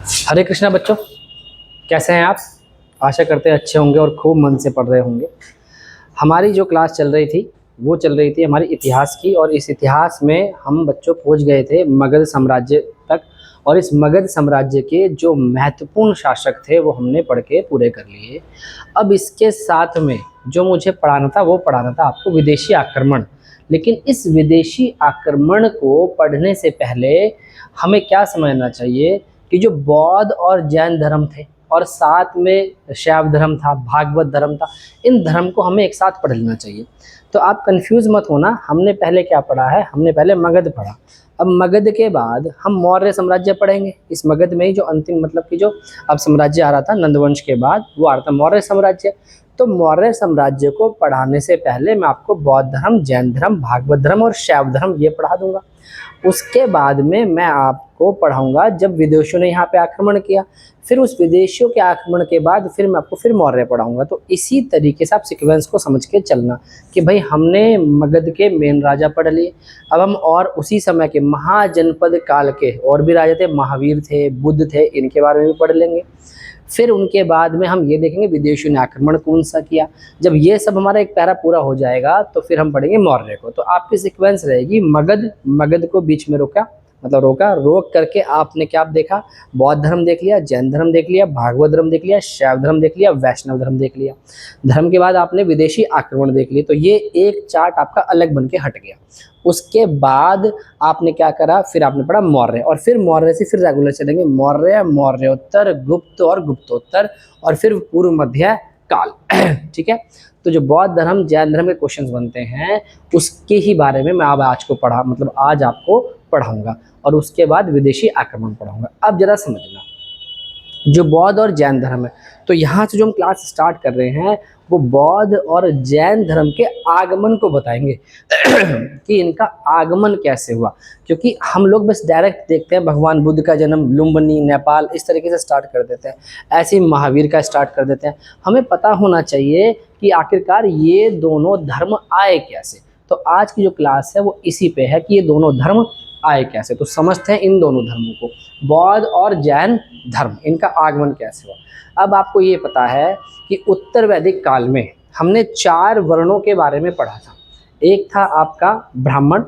हरे कृष्णा बच्चों, कैसे हैं आप। आशा करते हैं अच्छे होंगे और खूब मन से पढ़ रहे होंगे। हमारी जो क्लास चल रही थी वो चल रही थी हमारी इतिहास की, और इस इतिहास में हम बच्चों पहुंच गए थे मगध साम्राज्य तक। और इस मगध साम्राज्य के जो महत्वपूर्ण शासक थे वो हमने पढ़ के पूरे कर लिए। अब इसके साथ में जो मुझे पढ़ाना था वो पढ़ाना था आपको विदेशी आक्रमण। लेकिन इस विदेशी आक्रमण को पढ़ने से पहले हमें क्या समझना चाहिए कि जो बौद्ध और जैन धर्म थे और साथ में शैव धर्म था, भागवत धर्म था, इन धर्म को हमें एक साथ पढ़ लेना चाहिए। तो आप कंफ्यूज मत होना, हमने पहले क्या पढ़ा है, हमने पहले मगध पढ़ा। अब मगध के बाद हम मौर्य साम्राज्य पढ़ेंगे। इस मगध में ही जो अंतिम मतलब कि जो अब साम्राज्य आ रहा था नंदवंश के बाद, वो आ रहा था मौर्य साम्राज्य। तो मौर्य साम्राज्य को पढ़ाने से पहले मैं आपको बौद्ध धर्म, जैन धर्म, भागवत धर्म और शैव धर्म ये पढ़ा दूंगा। उसके बाद में मैं आपको पढ़ाऊंगा जब विदेशियों ने यहाँ पे आक्रमण किया, फिर उस विदेशियों के आक्रमण के बाद फिर मैं आपको फिर मौर्य पढ़ाऊंगा। तो इसी तरीके से आप सीक्वेंस को समझ के चलना कि भाई हमने मगध के मेन राजा पढ़ लिए। अब हम और उसी समय के महाजनपद काल के और भी राजा थे, महावीर थे, बुद्ध थे, इनके बारे में भी पढ़ लेंगे। फिर उनके बाद में हम ये देखेंगे विदेशियों ने आक्रमण कौन सा किया। जब ये सब हमारा एक पैरा पूरा हो जाएगा तो फिर हम पढ़ेंगे मौर्य को। तो आपकी सीक्वेंस रहेगी मगध, मगध को बीच में रोका, मतलब रोका, रोक करके आपने क्या देखा, बौद्ध धर्म देख लिया, जैन धर्म देख लिया, भागवत धर्म देख लिया, शैव धर्म देख लिया, वैष्णव धर्म देख लिया। धर्म के बाद आपने विदेशी आक्रमण देख लिया। तो ये एक चार्ट आपका अलग बन के हट गया। उसके बाद आपने क्या करा, फिर आपने पढ़ा मौर्य, और फिर मौर्य से फिर रेगुलर चलेंगे मौर्य, मौर्योत्तर, गुप्त और गुप्तोत्तर, और फिर पूर्व मध्य काल। ठीक है। तो जो बौद्ध धर्म, जैन धर्म के क्वेश्चंस बनते हैं उसके ही बारे में मैं अब आज को पढ़ा, मतलब आज आपको पढ़ाऊंगा, और उसके बाद विदेशी आक्रमण पढ़ाऊंगा। अब जरा समझना, जो बौद्ध और जैन धर्म है, तो यहाँ से जो हम क्लास स्टार्ट कर रहे हैं वो बौद्ध और जैन धर्म के आगमन को बताएंगे कि इनका आगमन कैसे हुआ। क्योंकि हम लोग बस डायरेक्ट देखते हैं भगवान बुद्ध का जन्म लुम्बिनी, नेपाल, इस तरीके से स्टार्ट कर देते हैं, ऐसे ही महावीर का स्टार्ट कर देते हैं। हमें पता होना चाहिए कि आखिरकार ये दोनों धर्म आए कैसे। तो आज की जो क्लास है वो इसी पे है कि ये दोनों धर्म आए कैसे। तो समझते हैं इन दोनों धर्मों को, बौद्ध और जैन धर्म, इनका आगमन कैसे हुआ। अब आपको ये पता है कि उत्तर वैदिक काल में हमने 4 वर्णों के बारे में पढ़ा था। एक था आपका ब्राह्मण,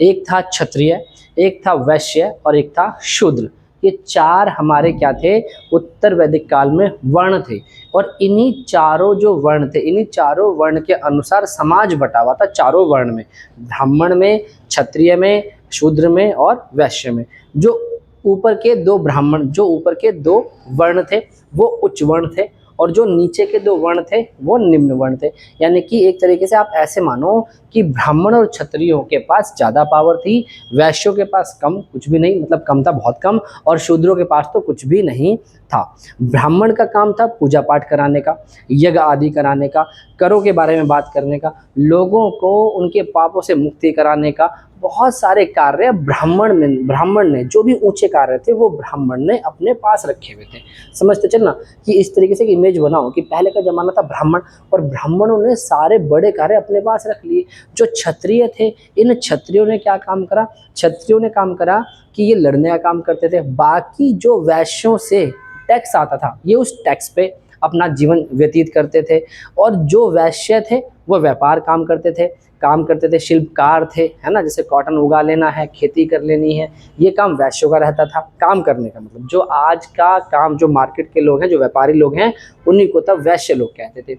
एक था क्षत्रिय, एक था वैश्य और एक था शूद्र। ये 4 हमारे क्या थे, उत्तर वैदिक काल में वर्ण थे। और इन्हीं चारों जो वर्ण थे, इन्हीं चारों वर्ण के अनुसार समाज बटा हुआ था चारों वर्ण में, ब्राह्मण में, क्षत्रिय में, शूद्र में और वैश्य में। जो ऊपर के 2 ब्राह्मण, जो ऊपर के 2 वर्ण थे वो उच्च वर्ण थे, और जो नीचे के 2 वर्ण थे वो निम्न वर्ण थे। यानी कि एक तरीके से आप ऐसे मानो कि ब्राह्मण और क्षत्रियों के पास ज़्यादा पावर थी, वैश्यों के पास कम, कुछ भी नहीं, मतलब कम था, बहुत कम, और शूद्रों के पास तो कुछ भी नहीं था। ब्राह्मण का काम था पूजा पाठ कराने का, यज्ञ आदि कराने का, करों के बारे में बात करने का, लोगों को उनके पापों से मुक्ति कराने का, बहुत सारे कार्य ब्राह्मण ने जो भी ऊंचे कार्य थे वो ब्राह्मण ने अपने पास रखे हुए थे। समझते चलना कि इस तरीके से इमेज बनाओ कि पहले का जमाना था ब्राह्मण, और ब्राह्मणों ने सारे बड़े कार्य अपने पास रख लिए। जो क्षत्रिय थे, इन क्षत्रियों ने क्या काम करा, क्षत्रियों ने काम करा कि ये लड़ने का काम करते थे। बाकी जो वैश्यों से टैक्स आता था ये उस टैक्स पे अपना जीवन व्यतीत करते थे, और जो वैश्य थे वो व्यापार काम करते थे, शिल्पकार थे, है ना, जैसे कॉटन उगा लेना है, खेती कर लेनी है, ये काम वैश्यों का रहता था। काम करने का मतलब जो आज का काम, जो मार्केट के लोग हैं, जो व्यापारी लोग हैं, उन्हीं को तब वैश्य लोग कहते थे।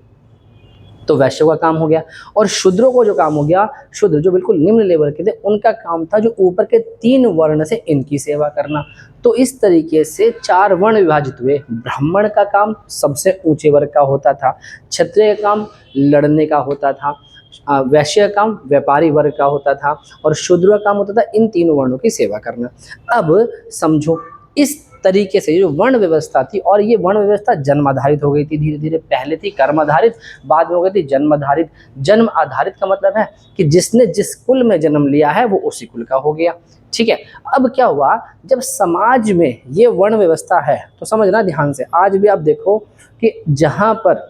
तो वैश्यों का काम हो गया। और शूद्रों को जो काम हो गया, शूद्र जो बिल्कुल निम्न लेवल के थे, उनका काम था जो ऊपर के 3 वर्ण से इनकी सेवा करना। तो इस तरीके से 4 वर्ण विभाजित हुए। ब्राह्मण का काम सबसे ऊंचे वर्ग का होता था, क्षत्रिय का काम लड़ने का होता था, वैश्य का काम व्यापारी वर्ग का होता था, और शूद्र का काम होता था इन 3 वर्णों की सेवा करना। अब समझो इस तरीके से जो वर्ण व्यवस्था थी, और ये वर्ण व्यवस्था जन्म आधारित हो गई थी धीरे धीरे। पहले थी कर्म आधारित, बाद में हो गई थी जन्म आधारित। जन्म आधारित का मतलब है कि जिसने जिस कुल में जन्म लिया है वो उसी कुल का हो गया। ठीक है। अब क्या हुआ, जब समाज में ये वर्ण व्यवस्था है तो समझना ध्यान से, आज भी आप देखो कि जहाँ पर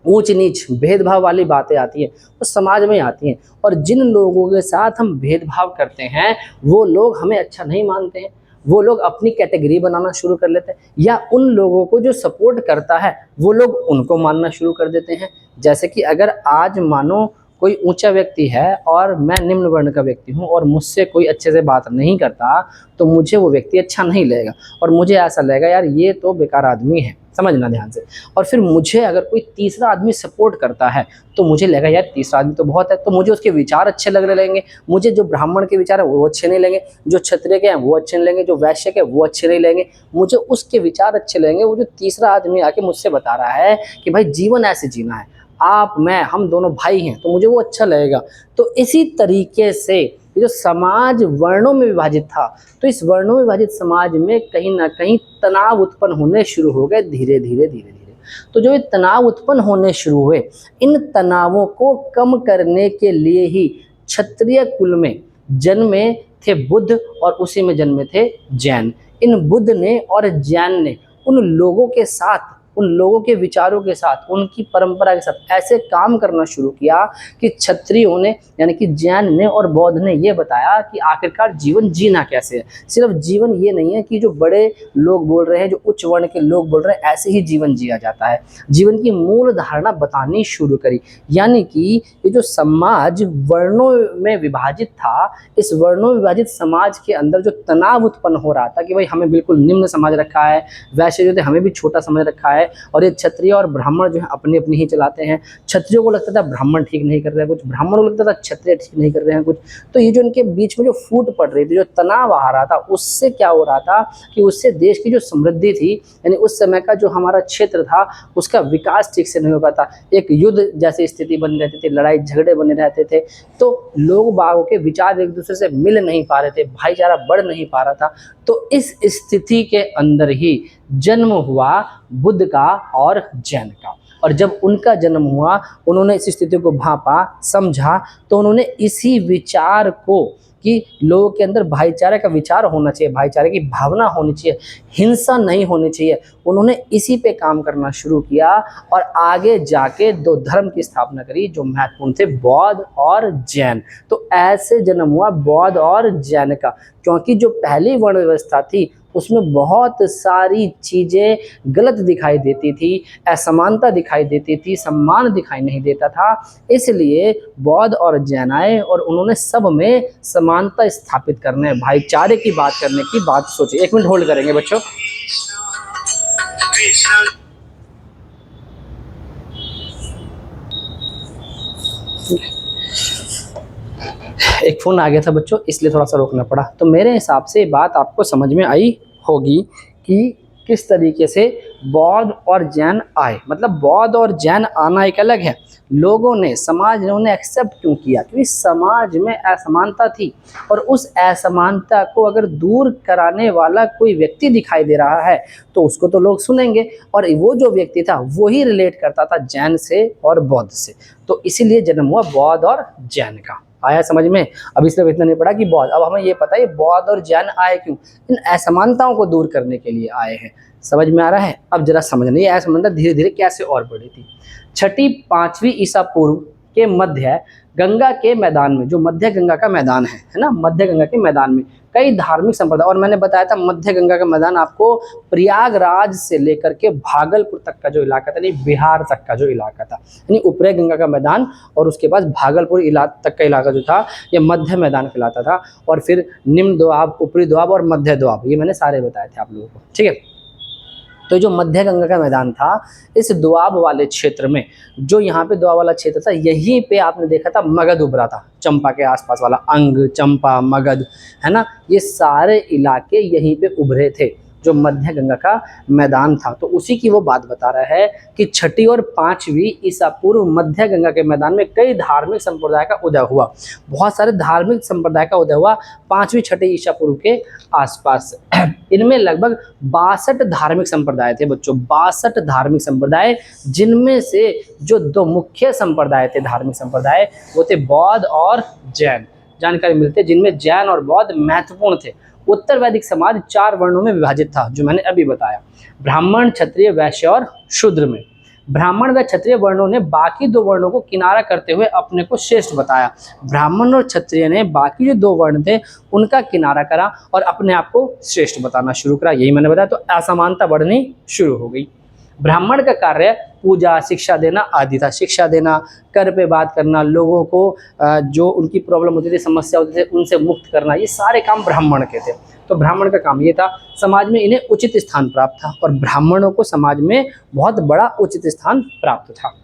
ऊंच नीच भेदभाव वाली बातें आती हैं वो समाज में आती हैं, और जिन लोगों के साथ हम भेदभाव करते हैं वो लोग हमें अच्छा नहीं मानते हैं, वो लोग अपनी कैटेगरी बनाना शुरू कर लेते हैं, या उन लोगों को जो सपोर्ट करता है वो लोग उनको मानना शुरू कर देते हैं। जैसे कि अगर आज मानो कोई ऊंचा व्यक्ति है और मैं निम्न वर्ण का व्यक्ति हूँ और मुझसे कोई अच्छे से बात नहीं करता, तो मुझे वो व्यक्ति अच्छा नहीं लगेगा और मुझे ऐसा लगेगा यार ये तो बेकार आदमी है, समझना ध्यान से। और फिर मुझे अगर कोई तीसरा आदमी सपोर्ट करता है तो मुझे लगेगा यार तीसरा आदमी तो बहुत है, तो मुझे उसके विचार अच्छे लगने लगेंगे। मुझे जो ब्राह्मण के विचार है वो अच्छे नहीं लगेंगे, जो क्षत्रिय के हैं वो अच्छे नहीं लगेंगे, जो वैश्य के वो अच्छे नहीं लगेंगे, मुझे उसके विचार अच्छे लगेंगे। वो जो तीसरा आदमी आके मुझसे बता रहा है कि भाई जीवन ऐसे जीना है, आप मैं हम दोनों भाई हैं, तो मुझे वो अच्छा लगेगा। तो इसी तरीके से ये जो समाज वर्णों में विभाजित था, तो इस वर्णों में विभाजित समाज में कहीं ना कहीं तनाव उत्पन्न होने शुरू हो गए धीरे धीरे धीरे धीरे। तो जो ये तनाव उत्पन्न होने शुरू हुए, इन तनावों को कम करने के लिए ही क्षत्रिय कुल में जन्मे थे बुद्ध और उसी में जन्मे थे जैन। इन बुद्ध ने और जैन ने उन लोगों के साथ, उन लोगों के विचारों के साथ, उनकी परंपरा के साथ ऐसे काम करना शुरू किया कि क्षत्रियों ने यानी कि जैन ने और बौद्ध ने ये बताया कि आखिरकार जीवन जीना कैसे है। सिर्फ जीवन ये नहीं है कि जो बड़े लोग बोल रहे हैं, जो उच्च वर्ण के लोग बोल रहे हैं ऐसे ही जीवन जिया जाता है। जीवन की मूल धारणा बतानी शुरू करी, यानी कि ये जो समाज वर्णों में विभाजित था, इस वर्णों में विभाजित समाज के अंदर जो तनाव उत्पन्न हो रहा था कि भाई हमें बिल्कुल निम्न समझ रखा है, वैसे जो थे हमें भी छोटा समझ रखा है, और ये क्षत्रिय और ब्राह्मण जो है अपनी अपनी ही चलाते हैं। क्षत्रियों को लगता था ब्राह्मण ठीक नहीं कर रहे हैं कुछ, ब्राह्मणों को लगता था क्षत्रिय ठीक नहीं कर रहे हैं कुछ। तो ये जो इनके बीच में जो फूट पड़ रही थी, जो तनाव आ रहा था, उससे क्या हो रहा था कि उससे देश की जो समृद्धि थी, यानी उस समय का जो हमारा क्षेत्र था उसका विकास ठीक से नहीं हो पाता। एक युद्ध जैसी स्थिति बन रहती थी, लड़ाई झगड़े बने रहते थे, तो लोग बागों के विचार एक दूसरे से मिल नहीं पा रहे थे, भाईचारा बढ़ नहीं पा रहा था। तो इस स्थिति के अंदर ही जन्म हुआ बुद्ध का और जैन का। और जब उनका जन्म हुआ, उन्होंने इस स्थिति को भांपा, समझा, तो उन्होंने इसी विचार को कि लोगों के अंदर भाईचारे का विचार होना चाहिए, भाईचारे की भावना होनी चाहिए, हिंसा नहीं होनी चाहिए, उन्होंने इसी पे काम करना शुरू किया और आगे जाके दो धर्म की स्थापना करी जो महत्वपूर्ण थे, बौद्ध और जैन। तो ऐसे जन्म हुआ बौद्ध और जैन का, क्योंकि जो पहली वर्ण व्यवस्था थी उसमें बहुत सारी चीज़ें गलत दिखाई देती थी, असमानता दिखाई देती थी, सम्मान दिखाई नहीं देता था। इसलिए बौद्ध और जैन आए और उन्होंने सब में समानता स्थापित करने, भाईचारे की बात करने की बात सोची। 1 मिनट होल्ड करेंगे बच्चों। एक फ़ोन आ गया था बच्चों, इसलिए थोड़ा सा रोकना पड़ा। तो मेरे हिसाब से बात आपको समझ में आई होगी कि किस तरीके से बौद्ध और जैन आए। मतलब बौद्ध और जैन आना एक अलग है, लोगों ने, समाज ने उन्हें एक्सेप्ट क्यों किया? क्योंकि समाज में असमानता थी और उस असमानता को अगर दूर कराने वाला कोई व्यक्ति दिखाई दे रहा है तो उसको तो लोग सुनेंगे, और वो जो व्यक्ति था वही रिलेट करता था जैन से और बौद्ध से। तो इसीलिए जन्म हुआ बौद्ध और जैन का। आया समझ में? अभी सिर्फ इतना नहीं पड़ा कि बौद्ध, अब हमें ये पता है बौद्ध और जैन आए क्यों, इन असमानताओं को दूर करने के लिए आए हैं। समझ में आ रहा है? अब जरा समझना ये असमानता धीरे धीरे कैसे और बढ़ी थी। 6वीं-5वीं ईसा पूर्व के मध्य गंगा के मैदान में, जो मध्य गंगा का मैदान है ना, मध्य गंगा के मैदान में कई धार्मिक संप्रदाय, और मैंने बताया था मध्य गंगा का मैदान आपको प्रयागराज से लेकर के भागलपुर तक का जो इलाका था, यानी बिहार तक का जो इलाका था, यानी ऊपरी गंगा का मैदान और उसके बाद भागलपुर तक का इलाका जो था ये मध्य मैदान कहलाता था। और फिर निम्न दोआब, ऊपरी दोआब और मध्य दोआब, ये मैंने सारे बताए थे आप लोगों को, ठीक है। तो जो मध्य गंगा का मैदान था, इस दोआब वाले क्षेत्र में, जो यहाँ पे दोआब वाला क्षेत्र था, यहीं पे आपने देखा था मगध उभरा था, चंपा के आसपास वाला अंग, चंपा, मगध, है ना, ये सारे इलाके यहीं पे उभरे थे, जो मध्य गंगा का मैदान था। तो उसी की वो बात बता रहा है कि 6वीं और 5वीं ईसा पूर्व मध्य गंगा के मैदान में कई धार्मिक संप्रदाय का उदय हुआ, बहुत सारे धार्मिक संप्रदाय का उदय हुआ 5वीं 6वीं ईसा पूर्व के आसपास। इनमें लगभग 62 धार्मिक संप्रदाय थे बच्चों, 62 धार्मिक संप्रदाय, जिनमें से जो 2 मुख्य संप्रदाय थे, धार्मिक संप्रदाय, वो थे बौद्ध और जैन। जानकारी मिलती है जिनमें जैन और बौद्ध महत्वपूर्ण थे। उत्तर वैदिक समाज 4 वर्णों में विभाजित था, जो मैंने अभी बताया, ब्राह्मण, क्षत्रिय, वैश्य और शूद्र में। ब्राह्मण व क्षत्रिय वर्णों ने बाकी दो वर्णों को किनारा करते हुए अपने को श्रेष्ठ बताया। ब्राह्मण और क्षत्रिय ने बाकी जो दो वर्ण थे उनका किनारा करा और अपने आप को श्रेष्ठ बताना शुरू करा। यही मैंने बताया, तो असमानता बढ़नी शुरू हो गई। ब्राह्मण का कार्य पूजा, शिक्षा देना आदि था। शिक्षा देना, कर पे बात करना, लोगों को जो उनकी प्रॉब्लम होती थी, समस्या होती थी, उनसे मुक्त करना, ये सारे काम ब्राह्मण के थे। तो ब्राह्मण का काम ये था। समाज में इन्हें उचित स्थान प्राप्त था और ब्राह्मणों को समाज में बहुत बड़ा उचित स्थान प्राप्त था।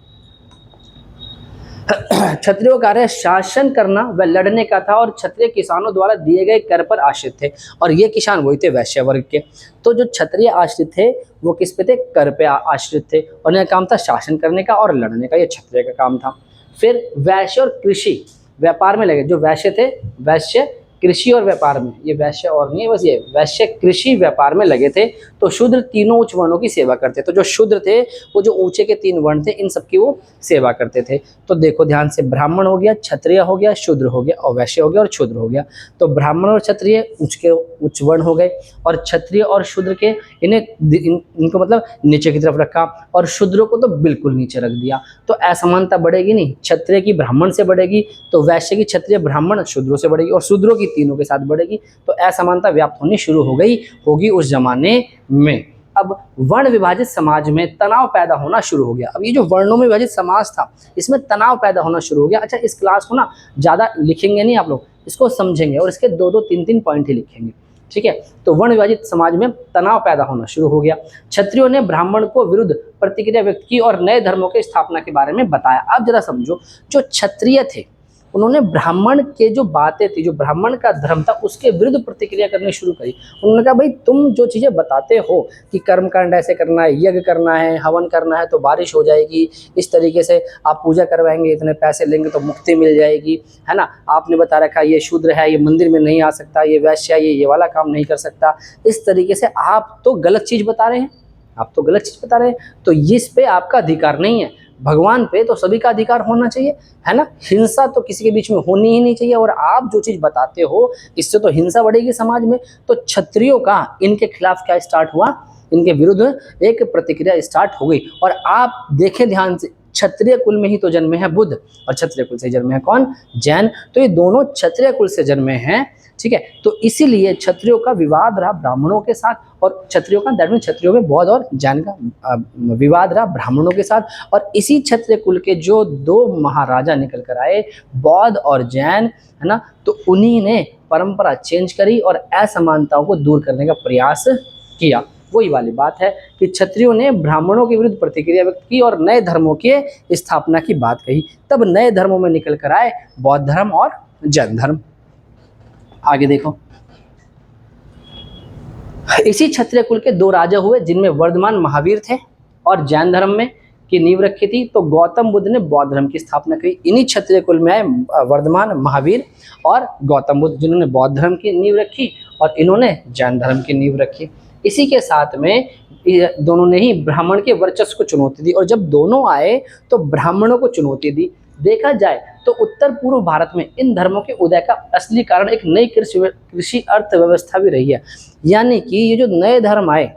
क्षत्रियों का कार्य शासन करना व लड़ने का था और क्षत्रिय किसानों द्वारा दिए गए कर पर आश्रित थे और ये किसान वही थे वैश्य वर्ग के। तो जो क्षत्रिय आश्रित थे वो किस पे थे? कर पे आश्रित थे और इनका काम था शासन करने का और लड़ने का, ये क्षत्रिय का काम था। फिर वैश्य और कृषि व्यापार में लगे। जो वैश्य थे, वैश्य कृषि और व्यापार में, ये वैश्य और नहीं है, बस ये वैश्य कृषि व्यापार में लगे थे। तो शूद्र तीनों उच्च वर्णों की सेवा करते। तो जो शूद्र थे वो जो ऊंचे के तीन वर्ण थे इन सबकी वो सेवा करते थे। तो देखो ध्यान से, ब्राह्मण हो गया, क्षत्रिय हो गया, शूद्र हो गया और वैश्य हो गया और शूद्र हो गया। तो ब्राह्मण और क्षत्रिय उच्च वर्ण हो गए और क्षत्रिय और शूद्र के इनको मतलब नीचे की तरफ रखा और शूद्रों को तो बिल्कुल नीचे रख दिया। तो असमानता बढ़ेगी नहीं, क्षत्रिय की ब्राह्मण से बढ़ेगी तो वैश्य की क्षत्रिय ब्राह्मण शूद्रों से बढ़ेगी और शूद्रों की तीनों के साथ बढ़ेगी। तो असमानता व्याप्त होनी शुरू हो गई होगी उस जमाने में। अब वर्ण विभाजित समाज में तनाव पैदा होना शुरू हो गया। अब ये जो वर्णों में विभाजित समाज था इसमें तनाव पैदा होना शुरू हो गया। अच्छा, इस क्लास को ना ज़्यादा लिखेंगे नहीं आप लोग, इसको समझेंगे और इसके दो तीन तीन पॉइंट ही लिखेंगे, ठीक है। तो वर्ण विभाजित समाज में तनाव पैदा होना शुरू हो गया। क्षत्रियों ने ब्राह्मण को विरुद्ध प्रतिक्रिया व्यक्त की और नए धर्मों की स्थापना के बारे में बताया। अब जरा समझो, जो क्षत्रिय थे उन्होंने ब्राह्मण के जो बातें थी, जो ब्राह्मण का धर्म था उसके विरुद्ध प्रतिक्रिया करनी शुरू करी। उन्होंने कहा भाई तुम जो चीज़ें बताते हो कि कर्मकांड ऐसे करना है, यज्ञ करना है, हवन करना है तो बारिश हो जाएगी, इस तरीके से आप पूजा करवाएंगे, इतने पैसे लेंगे तो मुक्ति मिल जाएगी, है ना। आपने बता रखा ये शूद्र है, ये मंदिर में नहीं आ सकता, ये वैश्य है, ये वाला काम नहीं कर सकता, इस तरीके से आप तो गलत चीज़ बता रहे हैं, आप तो गलत चीज़ बता रहे हैं। तो इस पे आपका अधिकार नहीं है। भगवान पे तो सभी का अधिकार होना चाहिए, है ना। हिंसा तो किसी के बीच में होनी ही नहीं चाहिए और आप जो चीज़ बताते हो इससे तो हिंसा बढ़ेगी समाज में। तो क्षत्रियों का इनके खिलाफ क्या स्टार्ट हुआ? इनके विरुद्ध एक प्रतिक्रिया स्टार्ट हो गई। और आप देखें ध्यान से, क्षत्रिय कुल में ही तो जन्मे हैं बुद्ध और क्षत्रिय कुल से जन्मे हैं कौन? जैन। तो ये दोनों क्षत्रिय कुल से जन्मे हैं, ठीक है। तो इसीलिए क्षत्रियों का विवाद रहा ब्राह्मणों के साथ और क्षत्रियों का दैट मीन क्षत्रियों में बौद्ध और जैन का विवाद रहा ब्राह्मणों के साथ। और इसी क्षत्रिय कुल के जो दो महाराजा निकल कर आए, बौद्ध और जैन, है ना, तो उन्हीं ने परंपरा चेंज करी और असमानताओं को दूर करने का प्रयास किया। वही वाली बात है कि क्षत्रियों ने ब्राह्मणों के विरुद्ध प्रतिक्रिया व्यक्त की और नए धर्मों के स्थापना की बात कही। तब नए धर्मों में निकल कर आए बौद्ध धर्म और जैन धर्म। आगे देखो, इसी क्षत्रिय कुल के दो राजा हुए जिनमें वर्धमान महावीर थे और जैन धर्म में की नींव रखी थी। तो गौतम बुद्ध ने बौद्ध धर्म की स्थापना की। इन्हीं क्षत्रिय कुल में आए वर्धमान महावीर और गौतम बुद्ध, जिन्होंने बौद्ध धर्म की नींव रखी और इन्होंने जैन धर्म की नींव रखी। इसी के साथ में दोनों ने ही ब्राह्मण के वर्चस्व को चुनौती दी और जब दोनों आए तो ब्राह्मणों को चुनौती दी। देखा जाए तो उत्तर पूर्व भारत में इन धर्मों के उदय का असली कारण एक नई कृषि अर्थव्यवस्था भी रही है। यानी कि ये जो नए धर्म आए,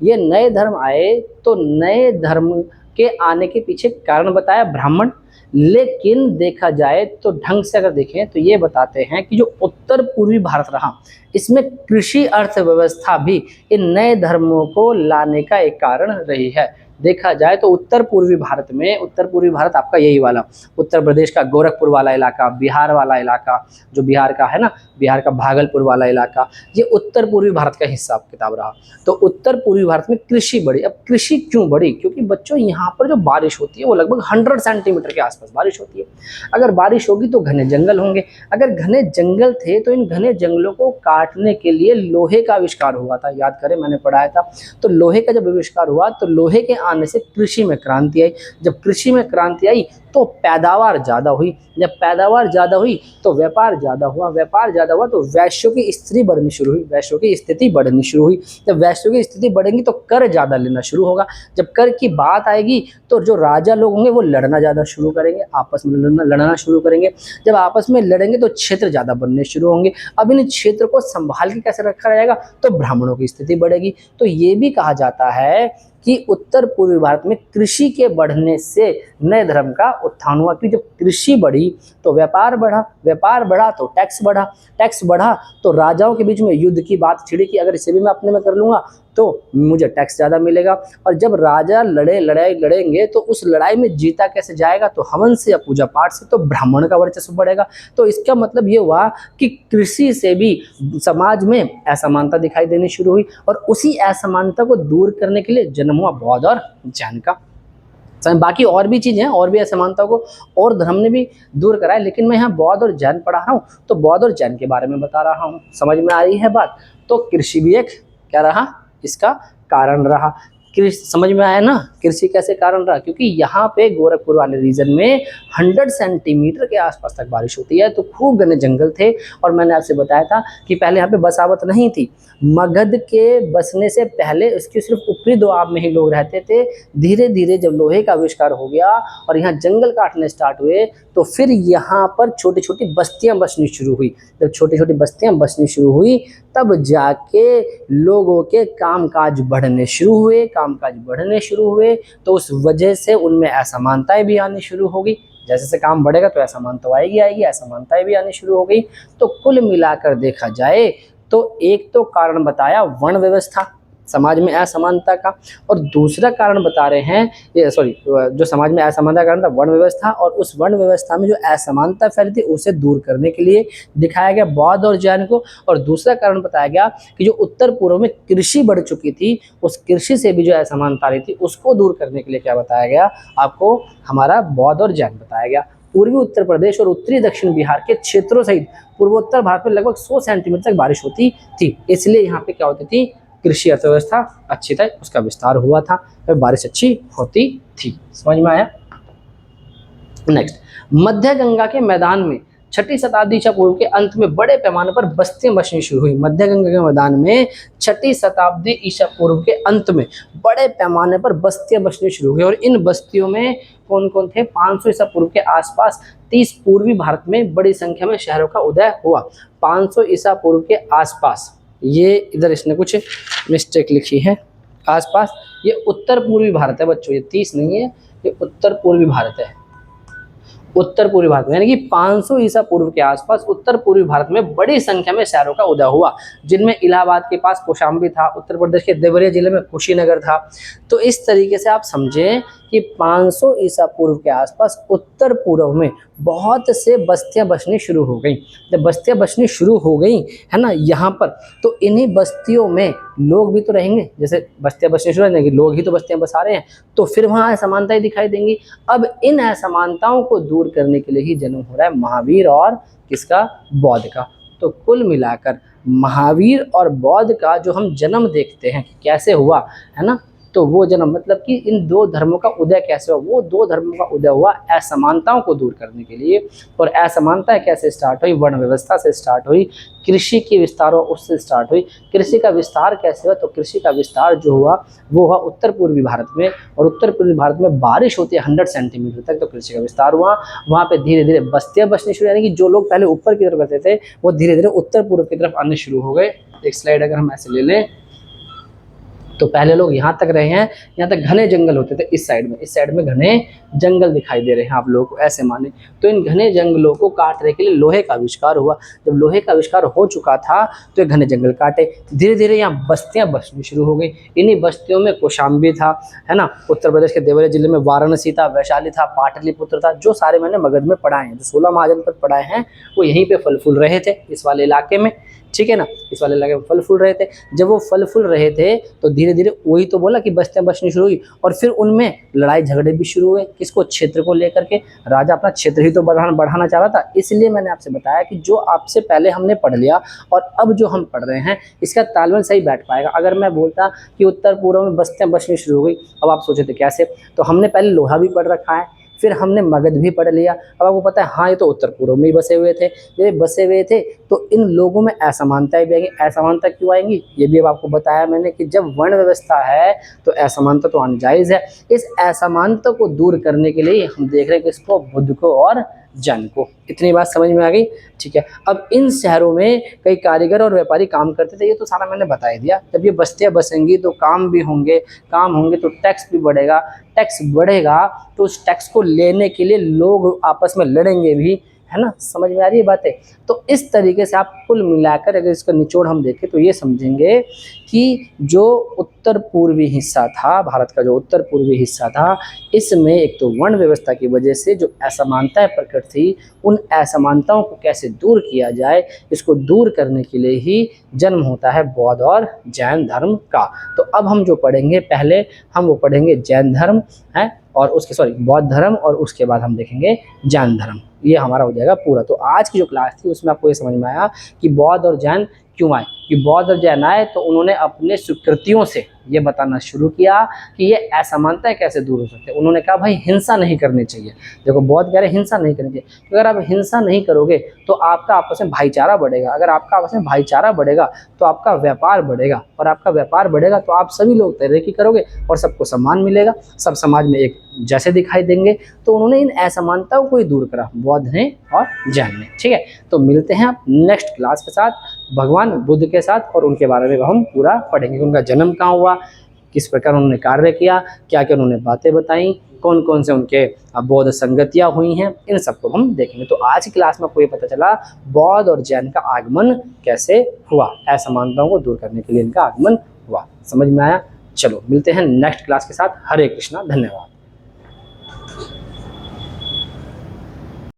ये नए धर्म आए तो नए धर्म के आने के पीछे कारण बताया ब्राह्मण। लेकिन देखा जाए तो ढंग से अगर देखें तो ये बताते हैं कि जो उत्तर पूर्वी भारत रहा इसमें कृषि अर्थव्यवस्था भी इन नए धर्मों को लाने का एक कारण रही है। देखा जाए तो उत्तर पूर्वी भारत में, उत्तर पूर्वी भारत आपका यही वाला उत्तर प्रदेश का गोरखपुर वाला इलाका, बिहार वाला इलाका, जो बिहार का है ना, बिहार का भागलपुर वाला इलाका, ये उत्तर पूर्वी भारत का हिसाब किताब रहा। तो उत्तर पूर्वी भारत में कृषि बढ़ी। अब कृषि क्यों बढ़ी? क्योंकि बच्चों यहाँ पर जो बारिश होती है वो लगभग 100 सेंटीमीटर के आसपास बारिश होती है। अगर बारिश होगी तो घने जंगल होंगे। अगर घने जंगल थे तो इन घने जंगलों को काटने के लिए लोहे का आविष्कार हुआ था। याद करें, मैंने पढ़ाया था। तो लोहे का जब आविष्कार हुआ तो लोहे के आने से कृषि में क्रांति आई। जब कृषि में क्रांति आई तो पैदावार ज़्यादा हुई। जब पैदावार ज़्यादा हुई तो व्यापार ज़्यादा हुआ। व्यापार ज़्यादा हुआ तो वैश्यों की स्थिति बढ़नी शुरू हुई। वैश्यों की स्थिति बढ़नी शुरू हुई। जब वैश्यों की स्थिति बढ़ेगी तो कर ज़्यादा लेना शुरू होगा। जब कर की बात आएगी तो जो राजा लोग होंगे वो लड़ना ज़्यादा शुरू करेंगे, आपस में लड़ना शुरू करेंगे। जब आपस में लड़ेंगे तो क्षेत्र ज़्यादा बनने शुरू होंगे। अब इन क्षेत्र को संभाल के कैसे रखा जाएगा? तो ब्राह्मणों की स्थिति बढ़ेगी। तो ये भी कहा जाता है कि उत्तर पूर्वी भारत में कृषि के बढ़ने से नए धर्म का उत्थान हुआ। कि जब कृषि बढ़ी तो व्यापार बढ़ा, व्यापार बढ़ा तो टैक्स बढ़ा, टैक्स बढ़ा तो राजाओं के बीच में युद्ध की बात छिड़ी कि अगर इसे भी मैं अपने में कर लूँगा तो मुझे टैक्स ज़्यादा मिलेगा। और जब राजा लड़ेंगे तो उस लड़ाई में जीता कैसे जाएगा, तो हवन से या पूजा पाठ से, तो ब्राह्मण का वर्चस्व बढ़ेगा। तो इसका मतलब ये हुआ कि कृषि से भी समाज में असमानता दिखाई देनी शुरू हुई और उसी असमानता को दूर करने के लिए जन्म हुआ बौद्ध और जैन का। बाकी और भी चीज़ें हैं, और भी असमानता को और धर्म ने भी दूर करा है, लेकिन मैं यहाँ बौद्ध और जैन पढ़ा रहा हूँ तो बौद्ध और जैन के बारे में बता रहा हूँ। समझ में आ रही है बात। तो कृषि भी एक क्या रहा, इसका कारण रहा। कृषि समझ में आया ना, कृषि कैसे कारण रहा, क्योंकि यहाँ पे गोरखपुर वाले रीजन में 100 सेंटीमीटर के आसपास तक बारिश होती है, तो खूब घने जंगल थे। और मैंने आपसे बताया था कि पहले यहाँ पे बसावट नहीं थी, मगध के बसने से पहले उसके सिर्फ ऊपरी दोआब में ही लोग रहते थे। धीरे धीरे जब लोहे का आविष्कार हो गया और यहाँ जंगल काटने स्टार्ट हुए तो फिर यहाँ पर छोटी छोटी बस्तियाँ बसनी शुरू हुई। जब छोटी छोटी बस्तियाँ बसनी शुरू हुई तब जाके लोगों के कामकाज बढ़ने शुरू हुए, तो उस वजह से उनमें असमानताएं भी आनी शुरू हो गई। जैसे जैसे काम बढ़ेगा तो असमानता आएगी, असमानताएं भी आनी शुरू हो गई। तो कुल मिलाकर देखा जाए तो एक तो कारण बताया वर्ण व्यवस्था, समाज में असमानता का, और दूसरा कारण बता रहे हैं जो समाज में असमानता का कारण था वर्ण व्यवस्था, और उस वर्ण व्यवस्था में जो असमानता फैली थी उसे दूर करने के लिए दिखाया गया बौद्ध और जैन को। और दूसरा कारण बताया गया कि जो उत्तर पूर्व में कृषि बढ़ चुकी थी, उस कृषि से भी जो असमानता रही थी उसको दूर करने के लिए क्या बताया गया आपको, हमारा बौद्ध और जैन बताया गया। पूर्वी उत्तर प्रदेश और उत्तरी दक्षिण बिहार के क्षेत्रों सहित पूर्वोत्तर भारत में लगभग 100 सेंटीमीटर तक बारिश होती थी, इसलिए यहाँ पे क्या होती थी, कृषि अर्थव्यवस्था अच्छी थी, उसका विस्तार हुआ था, बारिश अच्छी होती थी। समझ में आया। नेक्स्ट, मध्य गंगा के मैदान में 6ठी शताब्दी ईसा पूर्व के अंत में बड़े पैमाने पर बस्तियां बसनी शुरू हुई। मध्य गंगा के मैदान में 6ठी शताब्दी ईसा पूर्व के अंत में बड़े पैमाने पर बस्तियां बसनी शुरू हुई। और इन बस्तियों में कौन कौन थे, 500 ईसा पूर्व के आसपास 30 पूर्वी भारत में बड़ी संख्या में शहरों का उदय हुआ। 500 ईसा पूर्व के आसपास, ये इधर इसने कुछ मिस्टेक लिखी है, आसपास, ये उत्तर पूर्वी भारत है बच्चों, ये 30 नहीं है, ये उत्तर पूर्वी भारत है। उत्तर पूर्वी भारत में यानी कि 500 ईसा पूर्व के आसपास उत्तर पूर्वी भारत में बड़ी संख्या में शहरों का उदय हुआ, जिनमें इलाहाबाद के पास कौशाम्बी था, उत्तर प्रदेश के देवरिया जिले में कुशीनगर था। तो इस तरीके से आप समझें कि 500 ईसा पूर्व के आसपास उत्तर पूर्व में बहुत से बस्तियां बसनी शुरू हो गई। जब बस्तियां बसनी शुरू हो गई है ना यहाँ पर, तो इन्हीं बस्तियों में लोग भी तो रहेंगे, जैसे बस्तियां बसनी शुरू हो जाएंगी, लोग ही तो बस्तियां बसा रहे हैं, तो फिर वहाँ असमानताएं दिखाई देंगी। अब इन असमानताओं को दूर करने के लिए ही जन्म हो रहा है महावीर और किसका, बौद्ध का। तो कुल मिलाकर महावीर और बौद्ध का जो हम जन्म देखते हैं कैसे हुआ है ना, तो वो जन्म मतलब कि इन दो धर्मों का उदय कैसे हुआ, वो दो धर्मों का उदय हुआ असमानताओं को दूर करने के लिए। और असमानता कैसे स्टार्ट हुई, वर्ण व्यवस्था से स्टार्ट हुई, कृषि के विस्तार उससे स्टार्ट हुई। कृषि का विस्तार कैसे हुआ, तो कृषि का विस्तार जो हुआ वो हुआ उत्तर पूर्वी भारत में, और उत्तर पूर्वी भारत में बारिश होती है 100 सेंटीमीटर तक, तो कृषि का विस्तार हुआ। वहाँ पे धीरे धीरे बस्तियाँ बसनी शुरू, यानी कि जो लोग पहले ऊपर की तरफ रहते थे वो धीरे धीरे उत्तर पूर्व की तरफ आने शुरू हो गए। एक स्लाइड अगर हम ऐसे ले लें तो पहले लोग यहाँ तक रहे हैं, यहाँ तक घने जंगल होते थे, इस साइड में घने जंगल दिखाई दे रहे हैं आप लोगों को, ऐसे माने। तो इन घने जंगलों को काटने के लिए लोहे का आविष्कार हुआ। जब लोहे का आविष्कार हो चुका था तो ये घने जंगल काटे, धीरे धीरे यहाँ बस्तियाँ बसनी शुरू हो गई। इन्हीं बस्तियों में कौशाम्बी था, है ना, उत्तर प्रदेश के देवरिया जिले में वाराणसी था, वैशाली था, पाटलिपुत्र था, जो सारे मैंने मगध में पढ़ाए हैं, जो 16 महाजनपद पढ़ाए हैं वो यहीं पे फल फूल रहे थे, इस वाले इलाके में, ठीक है ना, इस वाले इलाके में फल फूल रहे थे। जब वो फल फूल रहे थे तो धीरे धीरे वही तो बोला कि बस्तियां बसनी शुरू हुई, और फिर उनमें लड़ाई झगड़े भी शुरू हुए, किसको, क्षेत्र को लेकर के। राजा अपना क्षेत्र ही तो बढ़ाना चाह रहा था। इसलिए मैंने आपसे बताया कि जो आपसे पहले हमने पढ़ लिया और अब जो हम पढ़ रहे हैं इसका तालमेल सही बैठ पाएगा। अगर मैं बोलता कि उत्तर पूर्व में बस्तियां बसनी शुरू हो गई, अब आप सोचे थे कैसे, तो हमने पहले लोहा भी पढ़ रखा है, फिर हमने मगध भी पढ़ लिया, अब आपको पता है हाँ ये तो उत्तर पूर्व में ही बसे हुए थे। ये बसे हुए थे तो इन लोगों में असमानताएं भी आएंगी। असमानता क्यों आएंगी ये भी अब आपको बताया मैंने कि जब वर्ण व्यवस्था है तो असमानता तो आनी जायज़ है। इस असमानता को दूर करने के लिए हम देख रहे हैं कि इसको बुद्ध को और जैन को। इतनी बात समझ में आ गई? ठीक है। अब इन शहरों में कई कारीगर और व्यापारी काम करते थे, ये तो सारा मैंने बता ही दिया। जब ये बस्तियाँ बसेंगी तो काम भी होंगे, काम होंगे तो टैक्स भी बढ़ेगा, टैक्स बढ़ेगा तो उस टैक्स को लेने के लिए लोग आपस में लड़ेंगे भी, है ना? समझ में आ रही है बातें? तो इस तरीके से आप कुल मिलाकर अगर इसका निचोड़ हम देखें तो ये समझेंगे कि जो उत्तर पूर्वी हिस्सा था, भारत का जो उत्तर पूर्वी हिस्सा था, इसमें एक तो वर्ण व्यवस्था की वजह से जो असमानताएं प्रकट थी, उन असमानताओं को कैसे दूर किया जाए, इसको दूर करने के लिए ही जन्म होता है बौद्ध और जैन धर्म का। तो अब हम जो पढ़ेंगे, पहले हम वो पढ़ेंगे जैन धर्म है, और उसके बौद्ध धर्म, और उसके बाद हम देखेंगे जैन धर्म। ये हमारा हो जाएगा पूरा। तो आज की जो क्लास थी उसमें आपको ये समझ में आया कि बौद्ध और जैन क्यों आए। कि बौद्ध और जैन आए तो उन्होंने अपने स्वीकृतियों से ये बताना शुरू किया कि ये असमानताएं कैसे दूर हो सकते हैं। उन्होंने कहा भाई हिंसा नहीं करनी चाहिए। देखो बौद्ध कह रहे हिंसा नहीं करनी चाहिए, तो अगर आप हिंसा नहीं करोगे तो आपका आपस में भाईचारा बढ़ेगा। अगर आपका आपस में भाईचारा बढ़ेगा तो आपका व्यापार बढ़ेगा, और आपका व्यापार बढ़ेगा तो आप सभी लोग तरक्की करोगे और सबको सम्मान मिलेगा, सब समाज में एक जैसे दिखाई देंगे। तो उन्होंने इन असमानताओं को ही दूर करा, बौद्ध ने और जैन ने। ठीक है, तो मिलते हैं आप नेक्स्ट क्लास के साथ भगवान बुद्ध के साथ, और उनके बारे में हम पूरा पढ़ेंगे। उनका जन्म कहाँ हुआ, किस प्रकार उन्होंने कार्य किया, क्या क्या उन्होंने बातें बताई, कौन कौन से उनके बौद्ध संगतियाँ हुई हैं, इन सबको हम देखेंगे। तो आज की क्लास में आपको ये पता चला बौद्ध और जैन का आगमन कैसे हुआ, असमानताओं को दूर करने के लिए इनका आगमन हुआ। समझ में आया? चलो मिलते हैं नेक्स्ट क्लास के साथ। हरे कृष्णा, धन्यवाद।